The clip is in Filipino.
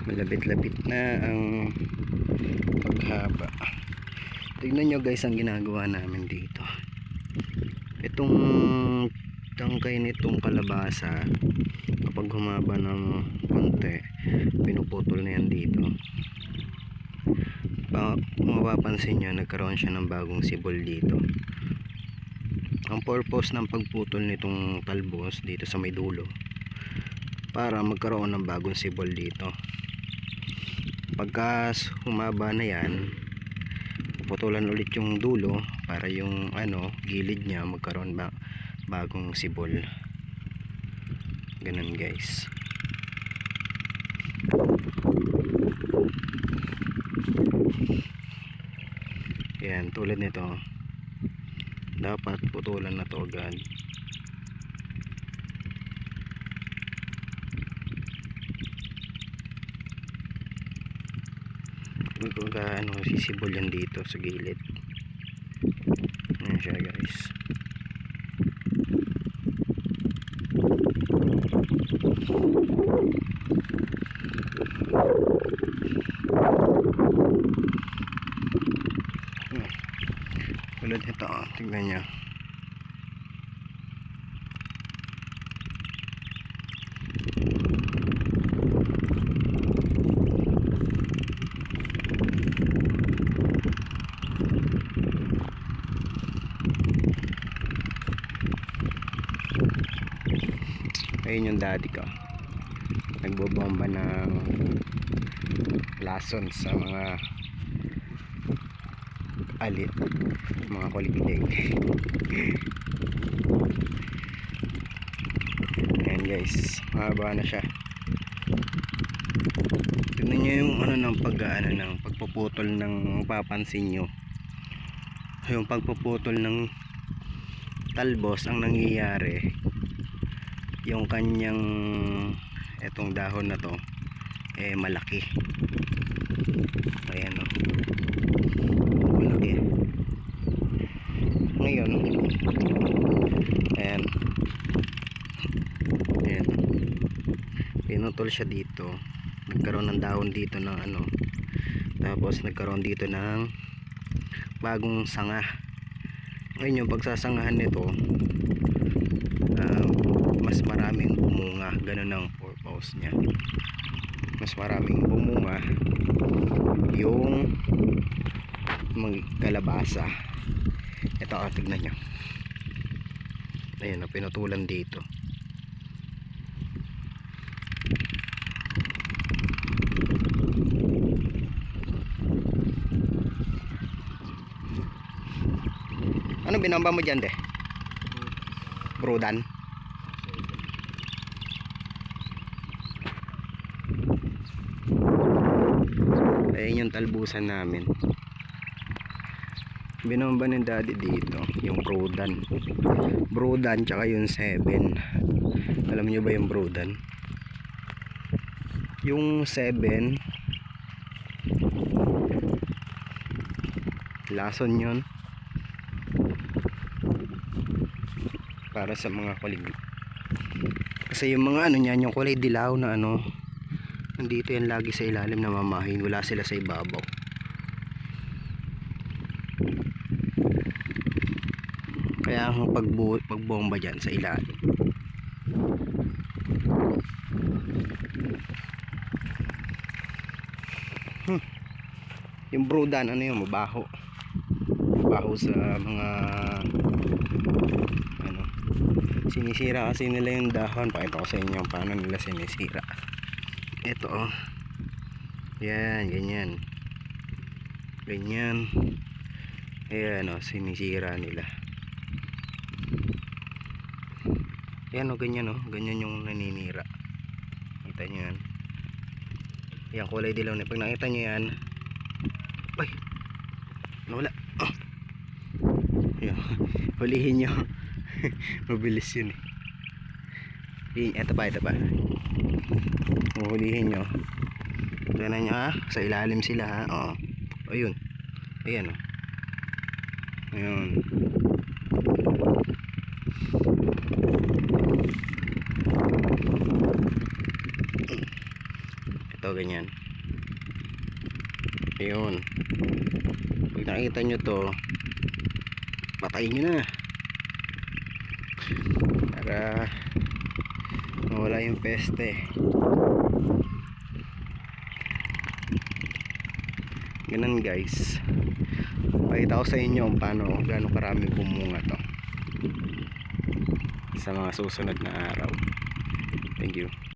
malapit-lapit na ang paghaba. Tignan nyo guys ang ginagawa namin dito. Itong tangkay nitong kalabasa, kapag humaba ng konti, pinuputol na yan dito. Kung mapapansin nyo, nagkaroon siya ng bagong sibol dito. Ang purpose ng pagputol nitong talbos dito sa may dulo, para magkaroon ng bagong sibol dito. Pagka humaba na yan, putulan ulit yung dulo para yung gilid niya magkaroon bagong sibol. Ganun guys. Yan, tulad nito, dapat putulan na to agad. Sisibol yan dito sa gilid. Ayan siya guys. Tulad ito, tingnan nyo. Ayun yung daddy ko, nagbobomba ng lason sa mga alit, mga kuliglig. Ayan guys, mahaba na siya. Tignan nyo yung ng pagpuputol ng, papansin nyo yung pagpuputol ng talbos, ang nangyayari yung kanyang etong dahon na to malaki. Ayan malaki. Ngayon ayan pinutol siya dito, nagkaroon ng dahon dito ng tapos nagkaroon dito ng bagong sanga. Ngayon yung pagsasangahan nito, mas maraming bumunga. Ganun ang purpose niya, mas maraming bumunga yung mga kalabasa. Ito, tignan nyo, ayun, pinutulan dito. Ano binamba mo dyan, de? Brudan. Ayun yung talbusan namin. Binamba ng daddy dito yung Brudan tsaka yung 7. Alam nyo ba yung Brudan? Yung 7 lason yun, para sa mga kuliglig. Kasi yung mga niyan, yung kulay dilaw na nandito yan lagi sa ilalim na mamahin, wala sila sa ibabaw. Kaya ang pagbomba dyan sa ilalim. Yung Brudan mabaho sa mga sinisira kasi nila yung dahon. Pakita ko sa inyo paano nila sinisira. Ito yan, ganyan ayan sinisira nila. Ayan ganyan yung naninira. Kita nyo yan, yung kulay dilaw na. Pag nakita nyo yan, ay nawala. Hulihin nyo. Mabilis yun ito pa hulihin nyo. Tignan nyo sa ilalim sila ayun, ayan ayun. Ito ito ganyan. Ayun, pag nakita nyo to, patayin nyo na para mawala yung peste. Ganun guys, pakita ko sa inyo kung paano, gaano karaming bumunga to sa mga susunod na araw. Thank you.